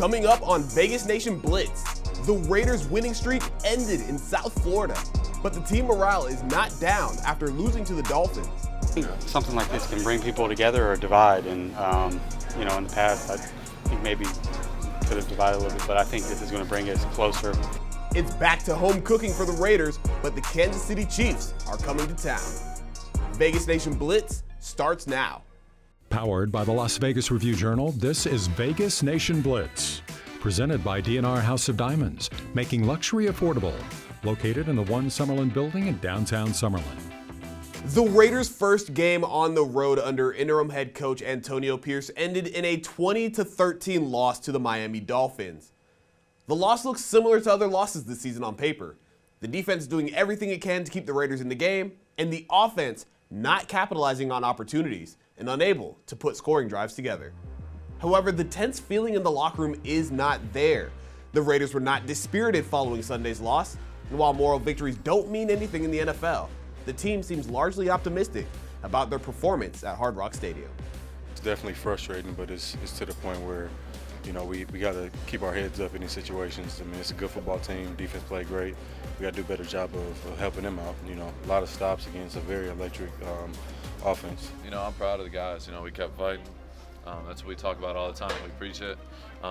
Coming up on Vegas Nation Blitz, the Raiders' winning streak ended in South Florida, but the team morale is not down after losing to the Dolphins. Something like this can bring people together or divide, and in the past I think maybe could have divided a little bit, but I think this is going to bring us closer. It's back to home cooking for the Raiders, but the Kansas City Chiefs are coming to town. Vegas Nation Blitz starts now. Powered by the Las Vegas Review-Journal, this is Vegas Nation Blitz. Presented by D&R House of Diamonds, making luxury affordable. Located in the One Summerlin building in downtown Summerlin. The Raiders' first game on the road under interim head coach Antonio Pierce ended in a 20-13 loss to the Miami Dolphins. The loss looks similar to other losses this season on paper. The defense doing everything it can to keep the Raiders in the game, and the offense not capitalizing on opportunities and unable to put scoring drives together. However, the tense feeling in the locker room is not there. The Raiders were not dispirited following Sunday's loss, and while moral victories don't mean anything in the NFL, the team seems largely optimistic about their performance at Hard Rock Stadium. It's definitely frustrating, but it's to the point where, we got to keep our heads up in these situations. I mean, it's a good football team. Defense played great. We got to do a better job of helping them out. A lot of stops against a very electric offense. I'm proud of the guys. We kept fighting. That's what we talk about all the time. We preach it,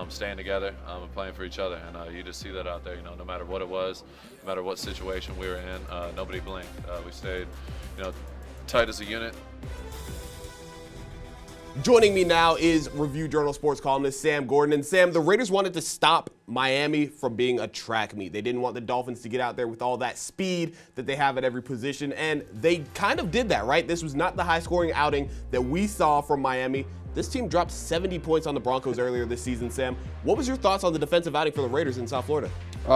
staying together and playing for each other. And you just see that out there, no matter what it was, no matter what situation we were in, nobody blinked. We stayed, tight as a unit. Joining me now is Review Journal sports columnist Sam Gordon. And Sam, the Raiders wanted to stop Miami from being a track meet. They didn't want the Dolphins to get out there with all that speed that they have at every position. And they kind of did that, right? This was not the high-scoring outing that we saw from Miami. This team dropped 70 points on the Broncos earlier this season, Sam. What was your thoughts on the defensive outing for the Raiders in South Florida?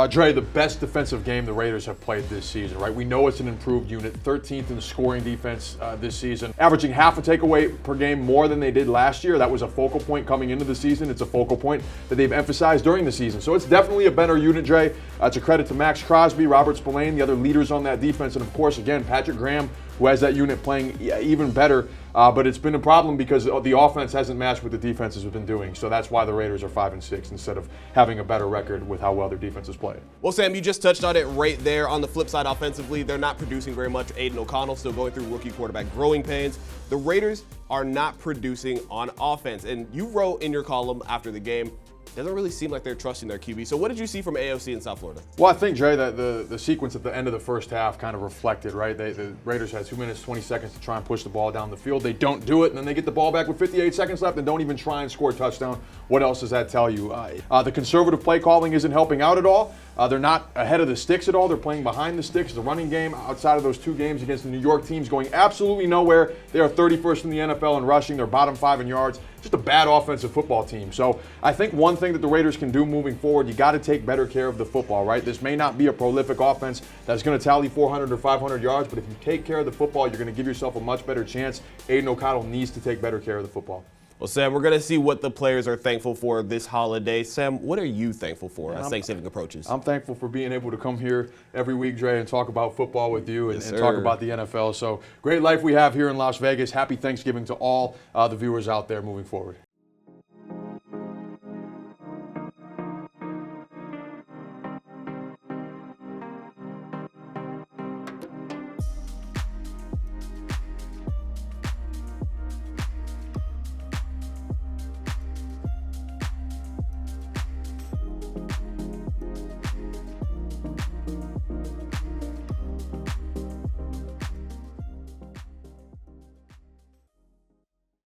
Dre, the best defensive game the Raiders have played this season, right? We know it's an improved unit, 13th in scoring defense this season, averaging half a takeaway per game more than they did last year. That was a focal point coming into the season. It's a focal point that they've emphasized during the season. So it's definitely a better unit, Dre. It's a credit to Max Crosby, Robert Spillane, the other leaders on that defense, and of course, again, Patrick Graham, who has that unit playing even better. But it's been a problem because the offense hasn't matched what the defenses have been doing. So that's why the Raiders are 5-6 instead of having a better record with how well their defense is playing. Well, Sam, you just touched on it right there. On the flip side, offensively, they're not producing very much. Aiden O'Connell still going through rookie quarterback growing pains. The Raiders are not producing on offense. And you wrote in your column after the game, it doesn't really seem like they're trusting their QB. So what did you see from AOC in South Florida? Well, I think, Dre, that the sequence at the end of the first half kind of reflected, right? The Raiders had 2 minutes, 20 seconds to try and push the ball down the field. They don't do it, and then they get the ball back with 58 seconds left and don't even try and score a touchdown. What else does that tell you? The conservative play calling isn't helping out at all. They're not ahead of the sticks at all. They're playing behind the sticks. The running game outside of those 2 games against the New York teams going absolutely nowhere. They are 31st in the NFL in rushing. They're bottom 5 in yards. Just a bad offensive football team. So I think one thing that the Raiders can do moving forward, you got to take better care of the football, right? This may not be a prolific offense that's going to tally 400 or 500 yards, but if you take care of the football, you're going to give yourself a much better chance. Aiden O'Connell needs to take better care of the football. Well, Sam, we're going to see what the players are thankful for this holiday. Sam, what are you thankful for as Thanksgiving approaches? I'm thankful for being able to come here every week, Dre, and talk about football with you and talk about the NFL. So great life we have here in Las Vegas. Happy Thanksgiving to all the viewers out there moving forward.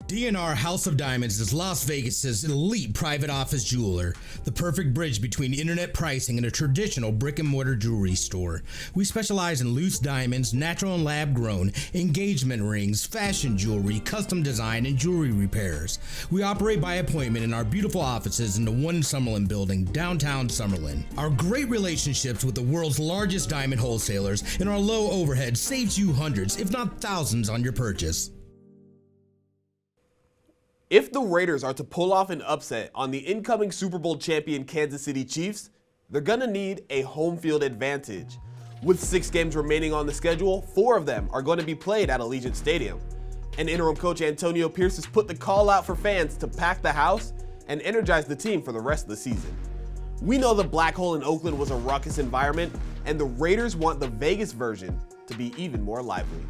D&R House of Diamonds is Las Vegas's elite private office jeweler, the perfect bridge between internet pricing and a traditional brick-and-mortar jewelry store. We specialize in loose diamonds, natural and lab-grown, engagement rings, fashion jewelry, custom design, and jewelry repairs. We operate by appointment in our beautiful offices in the One Summerlin building, downtown Summerlin. Our great relationships with the world's largest diamond wholesalers and our low overhead saves you hundreds, if not thousands, on your purchase. If the Raiders are to pull off an upset on the incoming Super Bowl champion Kansas City Chiefs, they're gonna need a home field advantage. With 6 games remaining on the schedule, 4 of them are going to be played at Allegiant Stadium. And interim coach Antonio Pierce has put the call out for fans to pack the house and energize the team for the rest of the season. We know the black hole in Oakland was a ruckus environment, and the Raiders want the Vegas version to be even more lively.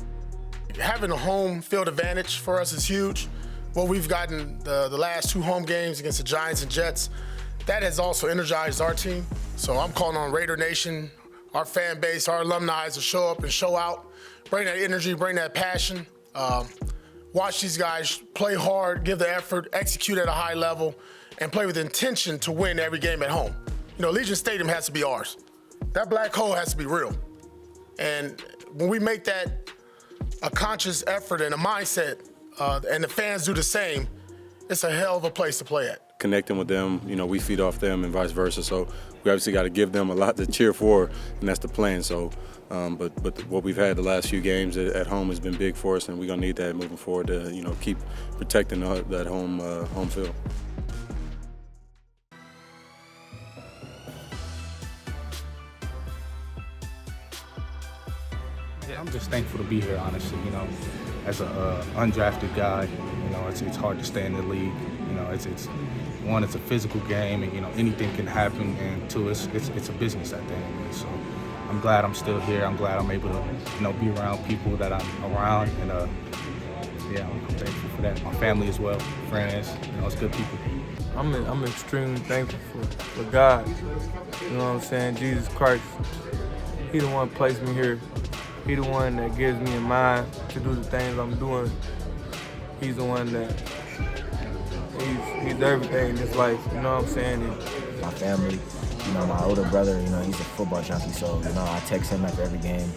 Having a home field advantage for us is huge. What we've gotten the last 2 home games against the Giants and Jets, that has also energized our team. So I'm calling on Raider Nation, our fan base, our alumni to show up and show out, bring that energy, bring that passion. Watch these guys play hard, give the effort, execute at a high level, and play with intention to win every game at home. You know, Allegiant Stadium has to be ours. That black hole has to be real. And when we make that a conscious effort and a mindset, and the fans do the same, it's a hell of a place to play at. Connecting with them, you know, we feed off them and vice versa. So we obviously got to give them a lot to cheer for, and that's the plan. So, but what we've had the last few games at home has been big for us, and we're gonna need that moving forward to, you know, keep protecting that home field. Yeah, I'm just thankful to be here, honestly. You know, as a undrafted guy, you know, it's hard to stay in the league. You know, it's a physical game, and you know anything can happen. And two, it's a business at the end of it. So I'm glad I'm still here. I'm glad I'm able to, you know, be around people that I'm around, and yeah, I'm thankful for that. My family as well, friends. You know, it's good people. I'm extremely thankful for God. You know what I'm saying? Jesus Christ. He the one placed me here. He the one that gives me a mind to do the things I'm doing. He's the one that, he's everything in this life, you know what I'm saying? And my family, you know, my older brother, you know, he's a football junkie, so, you know, I text him after every game.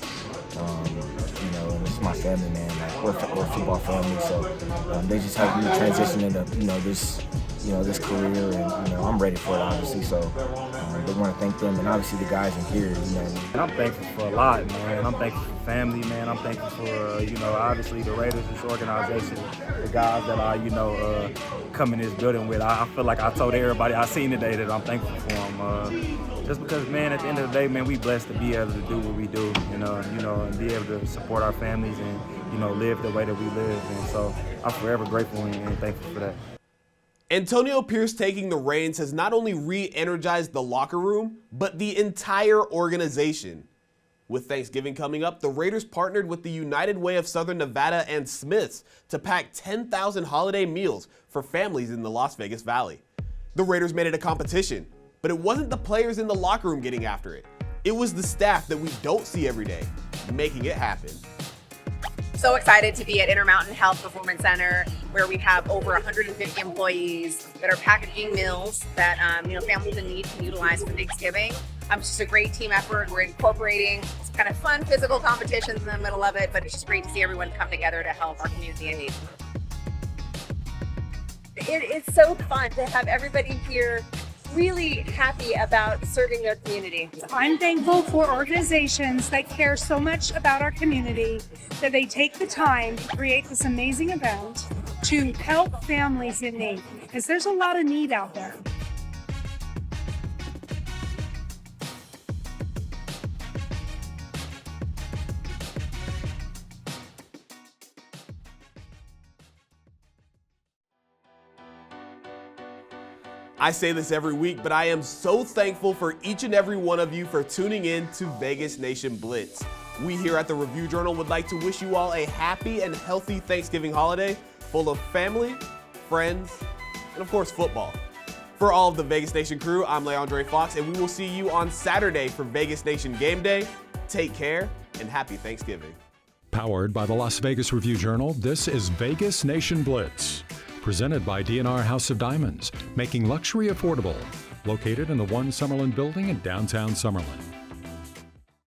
You know, and it's my family, man. Like, we're a football family, so they just help me transition into, you know, this career, and, you know, I'm ready for it, obviously, so they want to thank them, and obviously the guys in here, you know. And I'm thankful for a lot, man. I'm thankful for family, man. I'm thankful for, you know, obviously the Raiders, this organization, the guys that I, you know, come in this building with. I feel like I told everybody I seen today that I'm thankful for them. Just because, man, at the end of the day, man, we blessed to be able to do what we do, you know, and be able to support our families and, you know, live the way that we live. And so I'm forever grateful and thankful for that. Antonio Pierce taking the reins has not only re-energized the locker room, but the entire organization. With Thanksgiving coming up, the Raiders partnered with the United Way of Southern Nevada and Smith's to pack 10,000 holiday meals for families in the Las Vegas Valley. The Raiders made it a competition, but it wasn't the players in the locker room getting after it. It was the staff that we don't see every day making it happen. So excited to be at Intermountain Health Performance Center, where we have over 150 employees that are packaging meals that you know, families in need can utilize for Thanksgiving. It's just a great team effort. We're incorporating some kind of fun physical competitions in the middle of it, but it's just great to see everyone come together to help our community in need. It's so fun to have everybody here really happy about serving their community. I'm thankful for organizations that care so much about our community that they take the time to create this amazing event to help families in need, because there's a lot of need out there. I say this every week, but I am so thankful for each and every one of you for tuning in to Vegas Nation Blitz. We here at the Review Journal would like to wish you all a happy and healthy Thanksgiving holiday full of family, friends, and of course football. For all of the Vegas Nation crew, I'm Leandre Fox, and we will see you on Saturday for Vegas Nation Game Day. Take care and happy Thanksgiving. Powered by the Las Vegas Review Journal, this is Vegas Nation Blitz. Presented by DNR House of Diamonds, making luxury affordable. Located in the One Summerlin building in downtown Summerlin.